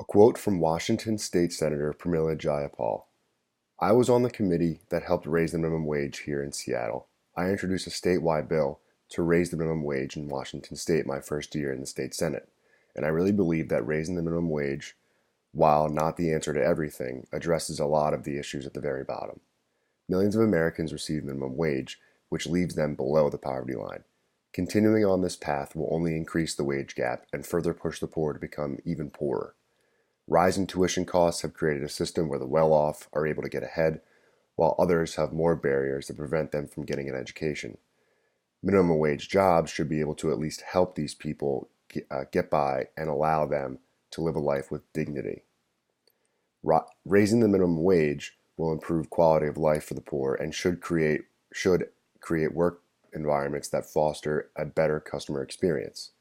A quote from Washington State Senator Pramila Jayapal. I was on the committee that helped raise the minimum wage here in Seattle. I introduced a statewide bill to raise the minimum wage in Washington State my first year in the state Senate. And I really believe that raising the minimum wage, while not the answer to everything, addresses a lot of the issues at the very bottom. Millions of Americans receive minimum wage, which leaves them below the poverty line. Continuing on this path will only increase the wage gap and further push the poor to become even poorer. Rising tuition costs have created a system where the well-off are able to get ahead, while others have more barriers that prevent them from getting an education. Minimum wage jobs should be able to at least help these people get by and allow them to live a life with dignity. Raising the minimum wage will improve quality of life for the poor and should create work environments that foster a better customer experience.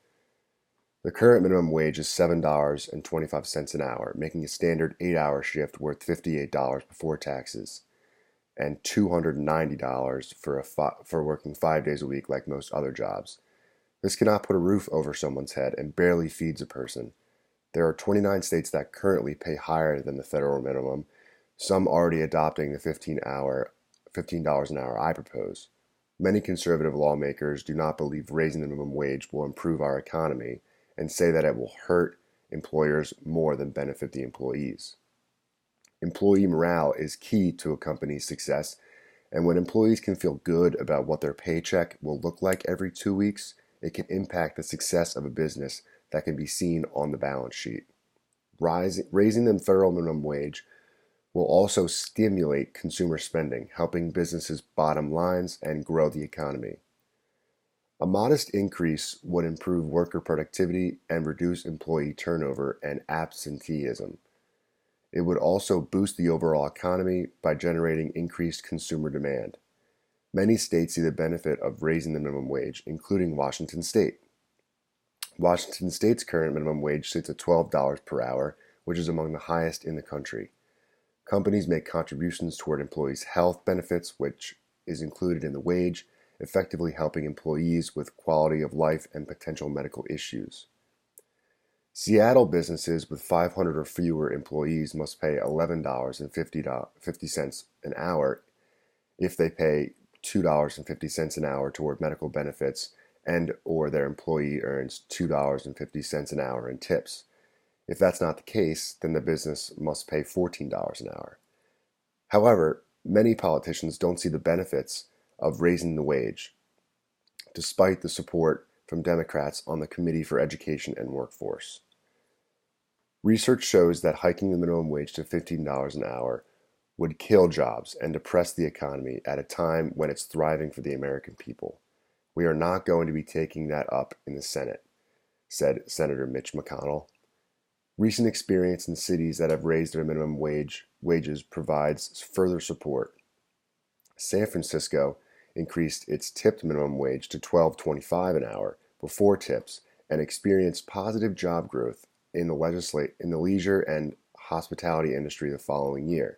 The current minimum wage is $7.25 an hour, making a standard 8-hour shift worth $58 before taxes, and $290 for working 5 days a week like most other jobs. This cannot put a roof over someone's head and barely feeds a person. There are 29 states that currently pay higher than the federal minimum, some already adopting the $15 an hour I propose. Many conservative lawmakers do not believe raising the minimum wage will improve our economy and say that it will hurt employers more than benefit the employees. Employee morale is key to a company's success, and when employees can feel good about what their paycheck will look like every 2 weeks, it can impact the success of a business that can be seen on the balance sheet. Raising the federal minimum wage will also stimulate consumer spending, helping businesses' bottom lines and grow the economy. A modest increase would improve worker productivity and reduce employee turnover and absenteeism. It would also boost the overall economy by generating increased consumer demand. Many states see the benefit of raising the minimum wage, including Washington State. Washington State's current minimum wage sits at $12 per hour, which is among the highest in the country. Companies make contributions toward employees' health benefits, which is included in the wage, effectively helping employees with quality of life and potential medical issues. Seattle businesses with 500 or fewer employees must pay $11.50 an hour if they pay $2.50 an hour toward medical benefits and or their employee earns $2.50 an hour in tips. If that's not the case, then the business must pay $14 an hour. However, many politicians don't see the benefits of raising the wage, despite the support from Democrats on the Committee for Education and Workforce. Research shows that hiking the minimum wage to $15 an hour would kill jobs and depress the economy at a time when it's thriving for the American people. We are not going to be taking that up in the Senate, said Senator Mitch McConnell. Recent experience in cities that have raised their minimum wages provides further support. San Francisco increased its tipped minimum wage to $12.25 an hour before tips and experienced positive job growth in the leisure and hospitality industry the following year.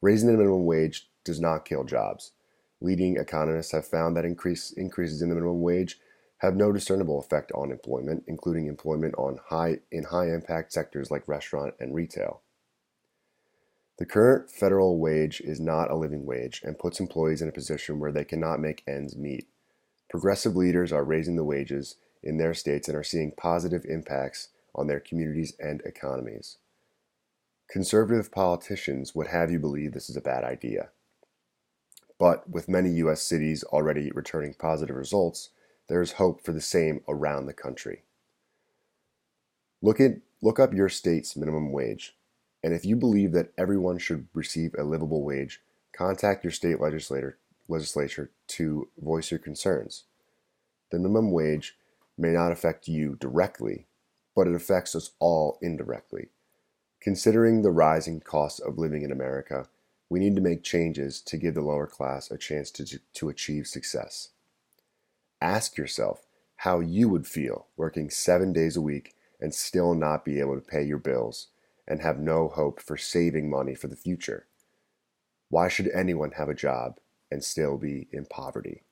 Raising the minimum wage does not kill jobs. Leading economists have found that increases in the minimum wage have no discernible effect on employment, including employment in high-impact sectors like restaurant and retail. The current federal wage is not a living wage and puts employees in a position where they cannot make ends meet. Progressive leaders are raising the wages in their states and are seeing positive impacts on their communities and economies. Conservative politicians would have you believe this is a bad idea. But with many U.S. cities already returning positive results, there is hope for the same around the country. Look up your state's minimum wage, and if you believe that everyone should receive a livable wage, contact your state legislature to voice your concerns. The minimum wage may not affect you directly, but it affects us all indirectly. Considering the rising cost of living in America, we need to make changes to give the lower class a chance to achieve success. Ask yourself how you would feel working 7 days a week and still not be able to pay your bills and have no hope for saving money for the future. Why should anyone have a job and still be in poverty?